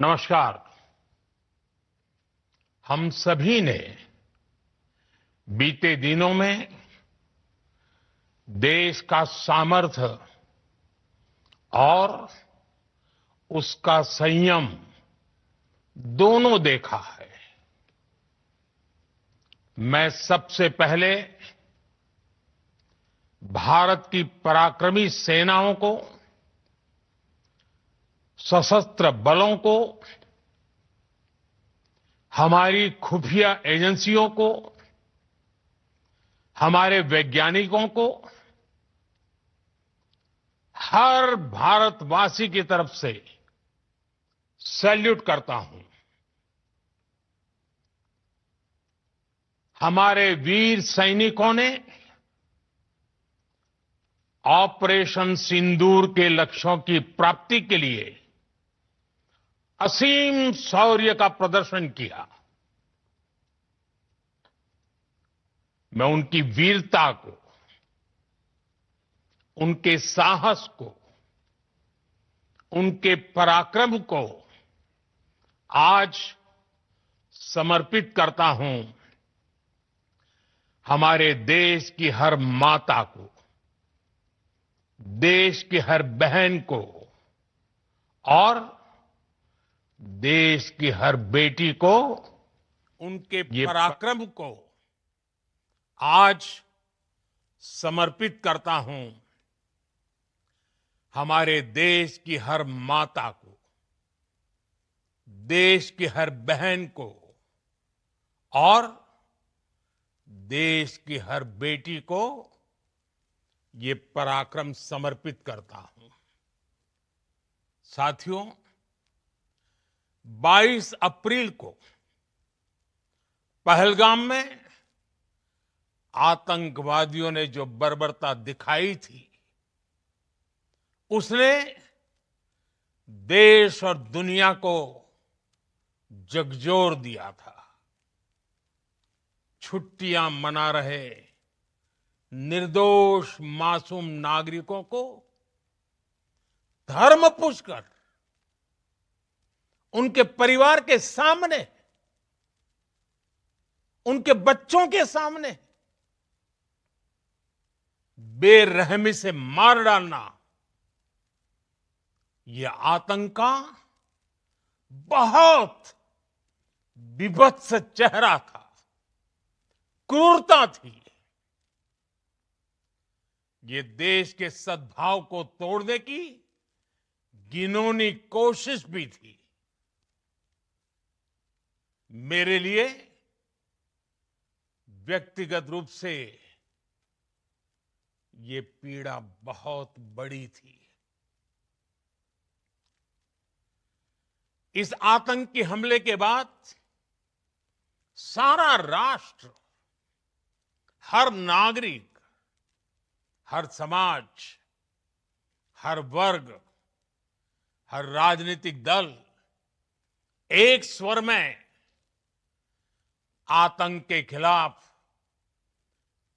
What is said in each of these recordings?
नमस्कार। हम सभी ने बीते दिनों में देश का सामर्थ्य और उसका संयम दोनों देखा है। मैं सबसे पहले भारत की पराक्रमी सेनाओं को, सशस्त्र बलों को, हमारी खुफिया एजेंसियों को, हमारे वैज्ञानिकों को, हर भारतवासी की तरफ से सैल्यूट करता हूं। हमारे वीर सैनिकों ने ऑपरेशन सिंदूर के लक्ष्यों की प्राप्ति के लिए असीम शौर्य का प्रदर्शन किया। मैं उनकी वीरता को, उनके साहस को, उनके पराक्रम को आज समर्पित करता हूं हमारे देश की हर माता को, देश की हर बहन को और देश की हर बेटी को। उनके पराक्रम को आज समर्पित करता हूं हमारे देश की हर माता को, देश की हर बहन को और देश की हर बेटी को ये पराक्रम समर्पित करता हूं। साथियों, 22 अप्रैल को पहलगाम में आतंकवादियों ने जो बर्बरता दिखाई थी, उसने देश और दुनिया को झकझोर दिया था। छुट्टियां मना रहे निर्दोष मासूम नागरिकों को धर्म पूछकर उनके परिवार के सामने, उनके बच्चों के सामने बेरहमी से मार डालना, यह आतंक का बहुत विभत्स चेहरा था, क्रूरता थी। ये देश के सद्भाव को तोड़ने की घिनौनी कोशिश भी थी। मेरे लिए व्यक्तिगत रूप से ये पीड़ा बहुत बड़ी थी। इस आतंकी हमले के बाद सारा राष्ट्र, हर नागरिक, हर समाज, हर वर्ग, हर राजनीतिक दल एक स्वर में आतंक के खिलाफ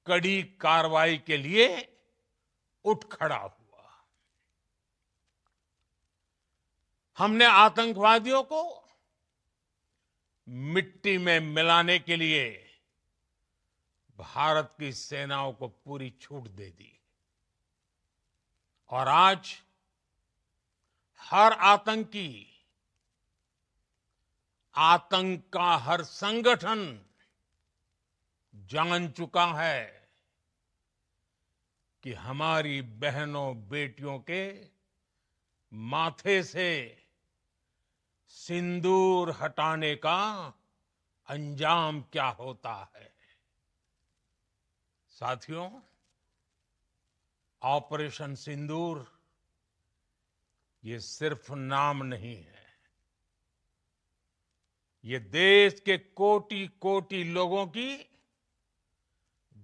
कड़ी कार्रवाई के लिए उठ खड़ा हुआ। हमने आतंकवादियों को मिट्टी में मिलाने के लिए भारत की सेनाओं को पूरी छूट दे दी और आज हर आतंकी, आतंक का हर संगठन जान चुका है कि हमारी बहनों बेटियों के माथे से सिंदूर हटाने का अंजाम क्या होता है। साथियों, ऑपरेशन सिंदूर ये सिर्फ नाम नहीं है, ये देश के कोटि कोटि लोगों की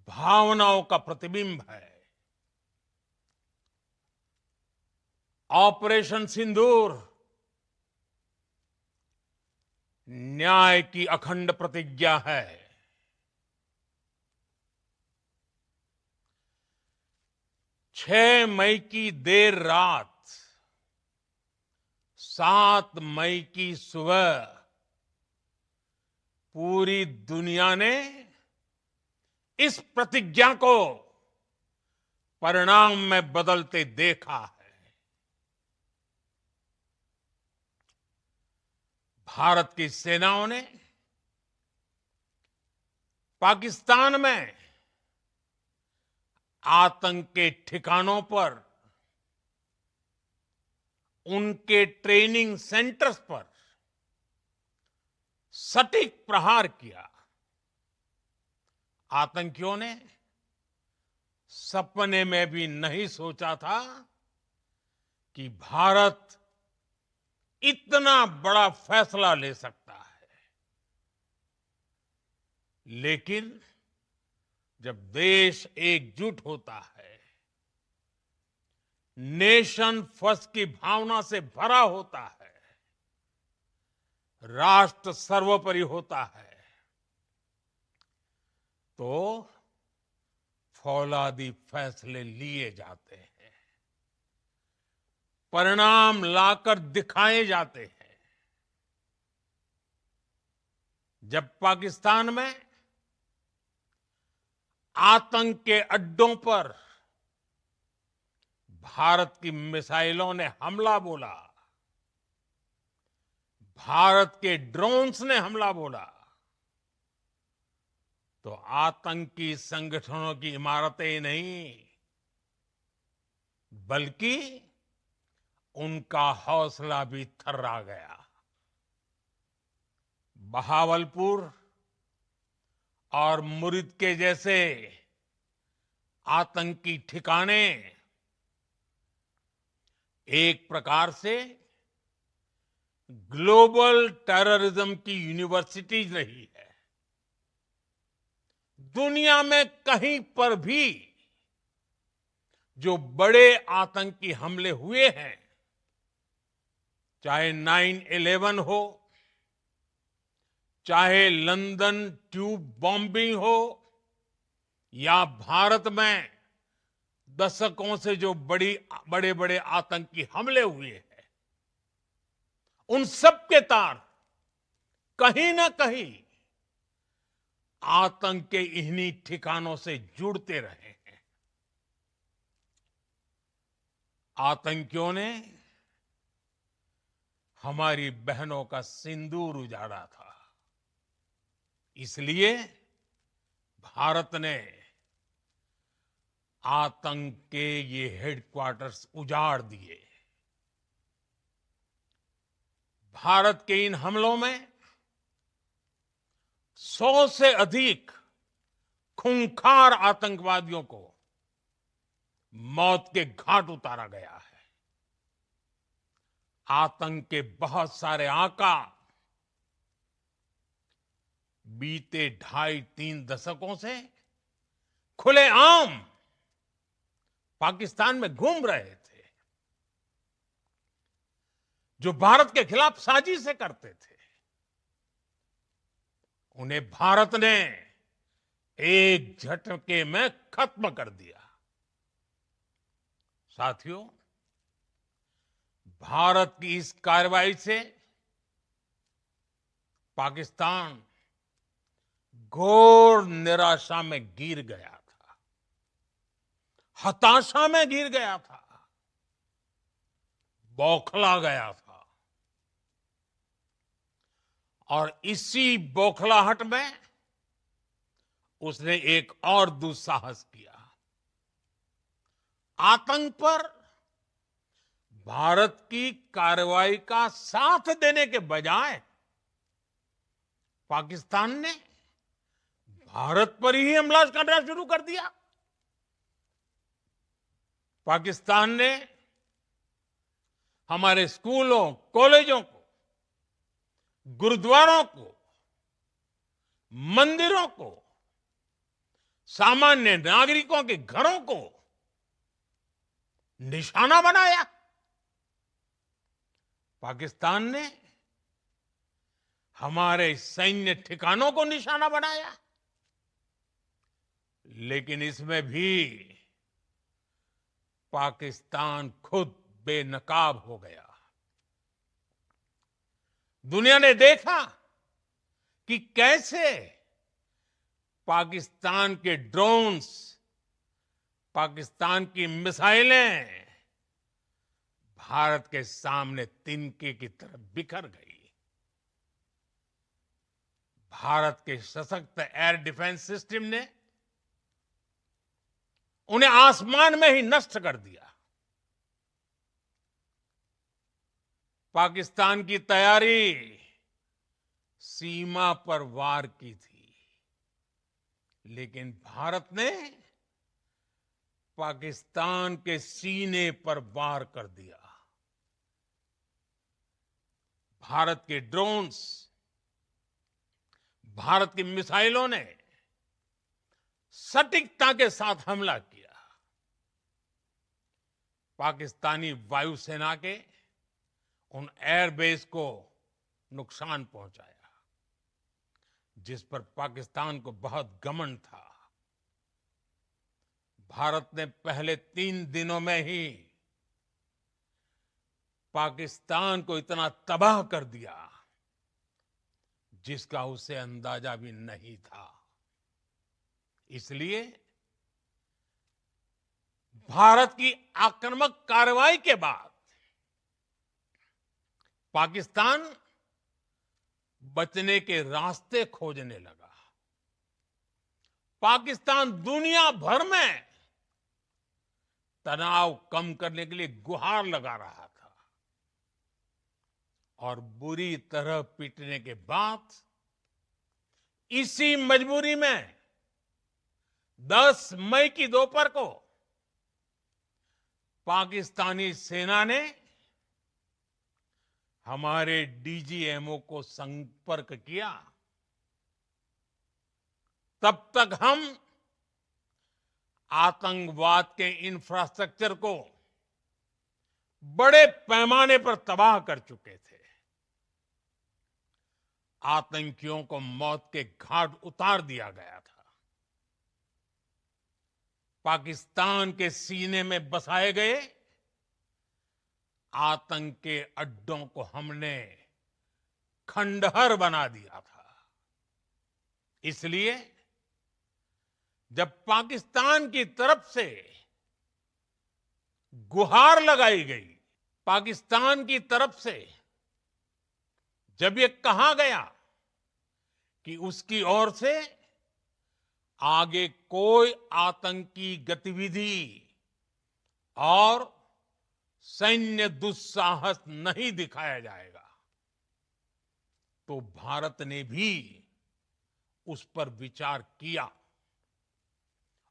भावनाओं का प्रतिबिंब है। ऑपरेशन सिंदूर न्याय की अखंड प्रतिज्ञा है। 6 मई की देर रात 7 मई की सुबह पूरी दुनिया ने इस प्रतिज्ञा को परिणाम में बदलते देखा है। भारत की सेनाओं ने पाकिस्तान में आतंक के ठिकानों पर, उनके ट्रेनिंग सेंटर्स पर सटीक प्रहार किया। आतंकियों ने सपने में भी नहीं सोचा था कि भारत इतना बड़ा फैसला ले सकता है। लेकिन जब देश एकजुट होता है, नेशन फर्स्ट की भावना से भरा होता है, राष्ट्र सर्वोपरि होता है, तो फौलादी फैसले लिए जाते हैं, परिणाम लाकर दिखाए जाते हैं। जब पाकिस्तान में आतंक के अड्डों पर भारत की मिसाइलों ने हमला बोला, भारत के ड्रोन्स ने हमला बोला, तो आतंकी संगठनों की इमारतें नहीं, बल्कि उनका हौसला भी थर्रा गया। बहावलपुर और मुरिद के जैसे आतंकी ठिकाने एक प्रकार से ग्लोबल टेररिज्म की यूनिवर्सिटीज रही है। दुनिया में कहीं पर भी जो बड़े आतंकी हमले हुए हैं, चाहे 9/11 हो, चाहे लंदन ट्यूब बॉम्बिंग हो, या भारत में दशकों से जो बड़े बड़े आतंकी हमले हुए हैं, उन सब के तार कहीं ना कहीं आतंक के इन्हीं ठिकानों से जुड़ते रहे हैं। आतंकियों ने हमारी बहनों का सिंदूर उजाड़ा था, इसलिए भारत ने आतंक के ये हेडक्वार्टर्स उजाड़ दिए। भारत के इन हमलों में 100 से अधिक खूंखार आतंकवादियों को मौत के घाट उतारा गया है। आतंक के बहुत सारे आका बीते 2.5-3 दशकों से खुलेआम पाकिस्तान में घूम रहे थे, जो भारत के खिलाफ साजिशें करते थे। उन्हें भारत ने एक झटके में खत्म कर दिया। साथियों, भारत की इस कार्रवाई से पाकिस्तान घोर निराशा में गिर गया था, हताशा में गिर गया था, बौखला गया था। और इसी बौखलाहट में उसने एक और दुस्साहस किया। आतंक पर भारत की कार्रवाई का साथ देने के बजाय पाकिस्तान ने भारत पर ही हमला करना शुरू कर दिया। पाकिस्तान ने हमारे स्कूलों, कॉलेजों को, गुरुद्वारों को, मंदिरों को, सामान्य नागरिकों के घरों को निशाना बनाया। पाकिस्तान ने हमारे सैन्य ठिकानों को निशाना बनाया। लेकिन इसमें भी पाकिस्तान खुद बेनकाब हो गया। दुनिया ने देखा कि कैसे पाकिस्तान के ड्रोन्स, पाकिस्तान की मिसाइलें भारत के सामने तिनके की तरह बिखर गई। भारत के सशक्त एयर डिफेंस सिस्टम ने उन्हें आसमान में ही नष्ट कर दिया। पाकिस्तान की तैयारी सीमा पर वार की थी, लेकिन भारत ने पाकिस्तान के सीने पर वार कर दिया। भारत के ड्रोन्स, भारत की मिसाइलों ने सटीकता के साथ हमला किया। पाकिस्तानी वायुसेना के उन एयरबेस को नुकसान पहुंचाया, जिस पर पाकिस्तान को बहुत घमंड था। भारत ने पहले 3 दिनों में ही पाकिस्तान को इतना तबाह कर दिया जिसका उसे अंदाजा भी नहीं था। इसलिए भारत की आक्रामक कार्रवाई के बाद पाकिस्तान बचने के रास्ते खोजने लगा। पाकिस्तान दुनिया भर में तनाव कम करने के लिए गुहार लगा रहा था, और बुरी तरह पीटने के बाद इसी मजबूरी में 10 मई की दोपहर को पाकिस्तानी सेना ने हमारे डीजीएमओ को संपर्क किया। तब तक हम आतंकवाद के इंफ्रास्ट्रक्चर को बड़े पैमाने पर तबाह कर चुके थे। आतंकियों को मौत के घाट उतार दिया गया था। पाकिस्तान के सीने में बसाए गए आतंक के अड्डों को हमने खंडहर बना दिया था। इसलिए जब पाकिस्तान की तरफ से गुहार लगाई गई, पाकिस्तान की तरफ से जब ये कहा गया कि उसकी ओर से आगे कोई आतंकी गतिविधि और सैन्य दुस्साहस नहीं दिखाया जाएगा, तो भारत ने भी उस पर विचार किया।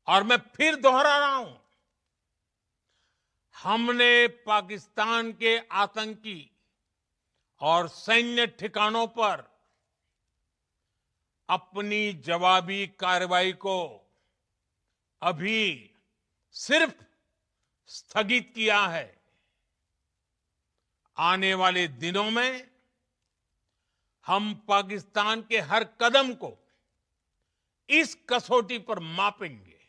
और मैं फिर दोहरा रहा हूं, हमने पाकिस्तान के आतंकी और सैन्य ठिकानों पर अपनी जवाबी कार्रवाई को अभी सिर्फ स्थगित किया है। आने वाले दिनों में हम पाकिस्तान के हर कदम को इस कसौटी पर मापेंगे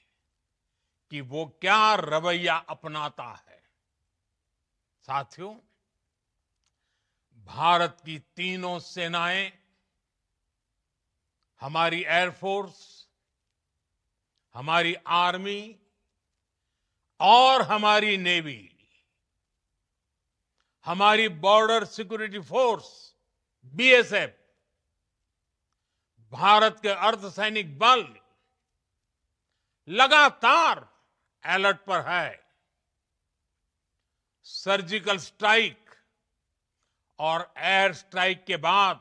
कि वो क्या रवैया अपनाता है। साथियों, भारत की तीनों सेनाएं, हमारी एयरफोर्स, हमारी आर्मी और हमारी नेवी, हमारी border security force BSF, Bharat के अर्धसैनिक बल लगातार अलर्ट पर है। सर्जिकल स्ट्राइक और एयर स्ट्राइक के बाद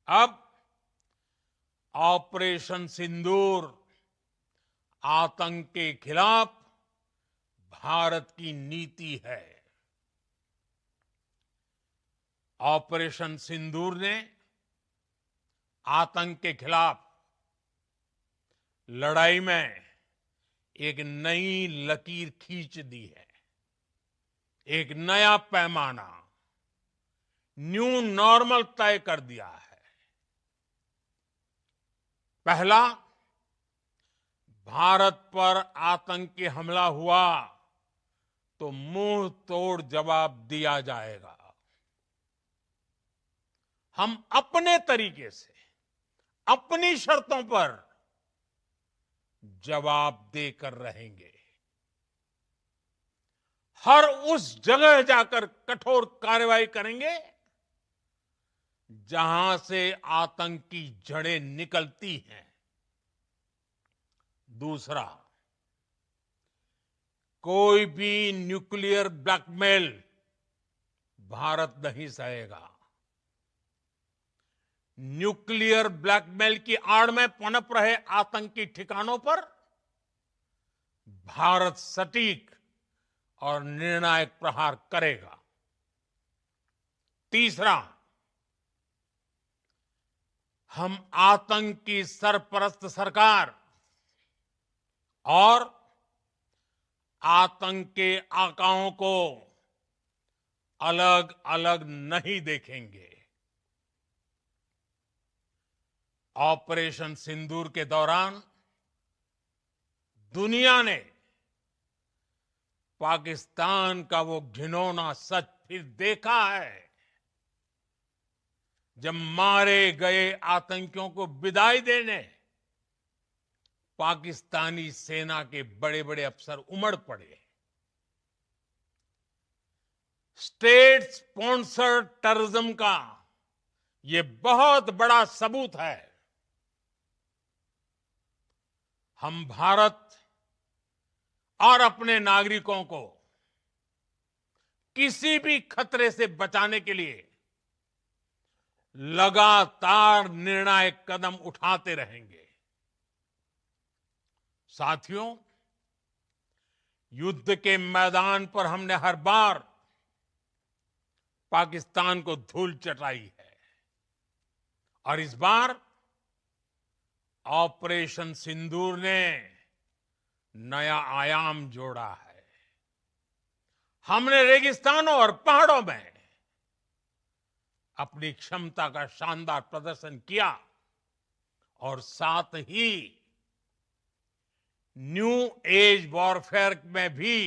अब ऑपरेशन सिंदूर आतंक के खिलाफ भारत की नीति है। ऑपरेशन सिंदूर ने आतंक के खिलाफ लड़ाई में एक नई लकीर खींच दी है, एक नया पैमाना, न्यू नॉर्मल तय कर दिया है। पहला, भारत पर आतंकी हमला हुआ तो मुंह तोड़ जवाब दिया जाएगा। हम अपने तरीके से अपनी शर्तों पर जवाब देकर रहेंगे। हर उस जगह जाकर कठोर कार्रवाई करेंगे जहां से आतंक की जड़ें निकलती हैं। दूसरा, कोई भी न्यूक्लियर ब्लैकमेल भारत नहीं सहेगा। न्यूक्लियर ब्लैकमेल की आड़ में पनप रहे आतंकी ठिकानों पर भारत सटीक और निर्णायक प्रहार करेगा। तीसरा, हम आतंक की सरपरस्त सरकार और आतंक के आकाओं को अलग अलग नहीं देखेंगे। ऑपरेशन सिंदूर के दौरान दुनिया ने पाकिस्तान का वो घिनौना सच फिर देखा है, जब मारे गए आतंकियों को विदाई देने पाकिस्तानी सेना के बड़े बड़े अफसर उमड़ पड़े। स्टेट स्पॉन्सर्ड टेररिज्म का ये बहुत बड़ा सबूत है। हम भारत और अपने नागरिकों को किसी भी खतरे से बचाने के लिए लगातार निर्णायक कदम उठाते रहेंगे। साथियों, युद्ध के मैदान पर हमने हर बार पाकिस्तान को धूल चटाई है और इस बार ऑपरेशन सिंदूर ने नया आयाम जोड़ा है। हमने रेगिस्तानों और पहाड़ों में अपनी क्षमता का शानदार प्रदर्शन किया और साथ ही न्यू एज वॉरफेयर में भी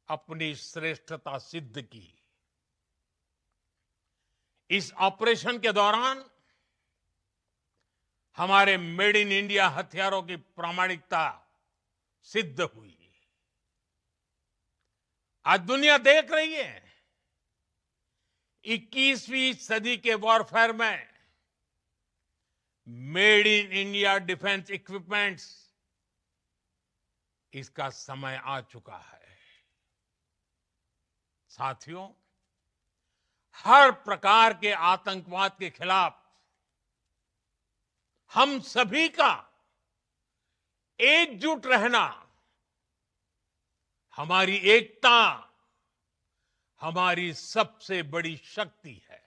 अपनी श्रेष्ठता सिद्ध की। इस ऑपरेशन के दौरान हमारे मेड इन इंडिया हथियारों की प्रामाणिकता सिद्ध हुई। आज दुनिया देख रही है 21वीं सदी के वॉरफेयर में made in India defence equipments, इसका समय आ चुका है। साथियों, हर प्रकार के आतंकवाद के खिलाफ हम सभी का एकजुट रहना हमारी एकता, हमारी सबसे बड़ी शक्ति है।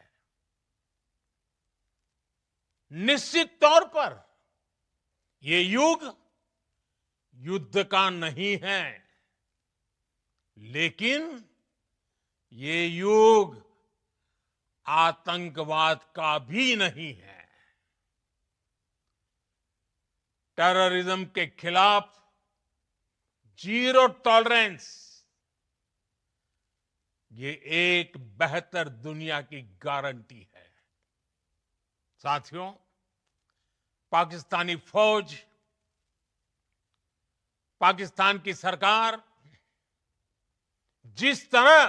निश्चित तौर पर ये युग युद्ध का नहीं है, लेकिन ये युग आतंकवाद का भी नहीं है। टेररिज्म के खिलाफ जीरो टॉलरेंस, ये एक बेहतर दुनिया की गारंटी है। साथियों, पाकिस्तानी फौज, पाकिस्तान की सरकार जिस तरह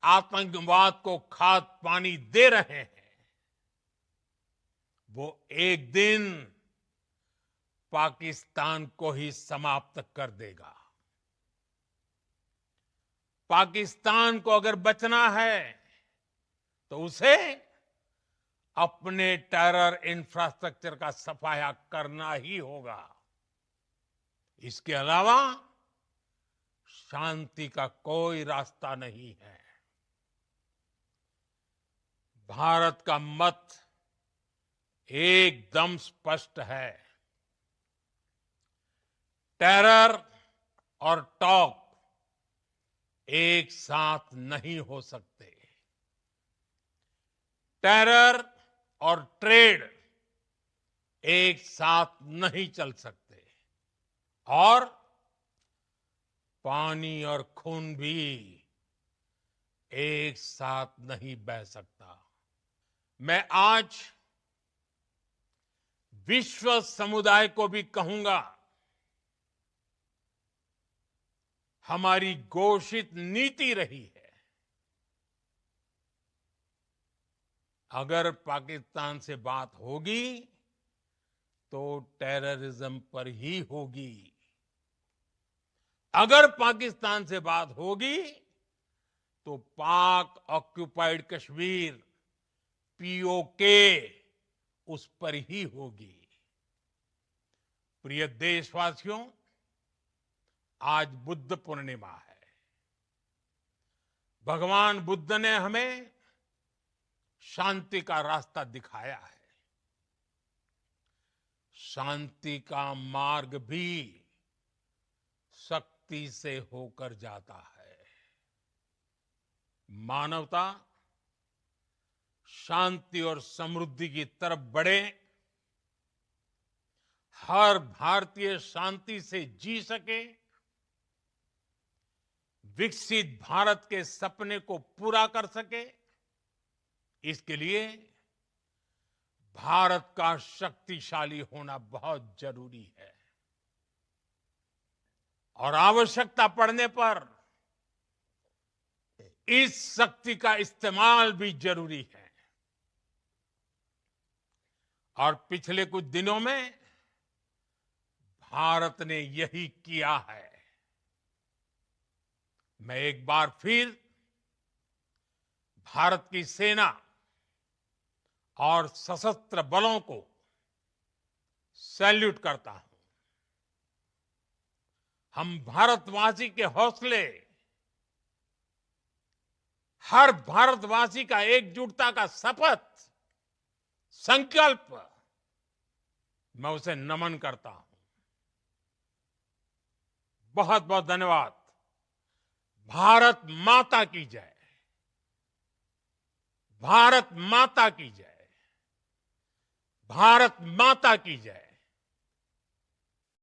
आतंकवाद को खाद पानी दे रहे हैं, वो एक दिन पाकिस्तान को ही समाप्त कर देगा। पाकिस्तान को अगर बचना है तो उसे अपने टेरर इंफ्रास्ट्रक्चर का सफाया करना ही होगा। इसके अलावा शांति का कोई रास्ता नहीं है। भारत का मत एकदम स्पष्ट है। टेरर और टॉक एक साथ नहीं हो सकते। टेरर और ट्रेड एक साथ नहीं चल सकते और पानी और खून भी एक साथ नहीं बह सकता। मैं आज विश्व समुदाय को भी कहूंगा, हमारी घोषित नीति रही है, अगर पाकिस्तान से बात होगी तो टेररिज्म पर ही होगी। अगर पाकिस्तान से बात होगी तो पाक ऑक्युपाइड कश्मीर पीओके उस पर ही होगी। प्रिय देशवासियों, आज बुद्ध पूर्णिमा है। भगवान बुद्ध ने हमें शांति का रास्ता दिखाया है। शांति का मार्ग भी शक्ति से होकर जाता है। मानवता शांति और समृद्धि की तरफ बढ़े, हर भारतीय शांति से जी सके, विकसित भारत के सपने को पूरा कर सके, इसके लिए भारत का शक्तिशाली होना बहुत जरूरी है। और आवश्यकता पड़ने पर इस शक्ति का इस्तेमाल भी जरूरी है। और पिछले कुछ दिनों में भारत ने यही किया है। मैं एक बार फिर भारत की सेना और सशस्त्र बलों को सैल्यूट करता हूं। हम भारतवासी के हौसले, हर भारतवासी का एकजुटता का शपथ, संकल्प, मैं उसे नमन करता हूं। बहुत बहुत धन्यवाद। भारत माता की जय। भारत माता की जय। भारत माता की जय।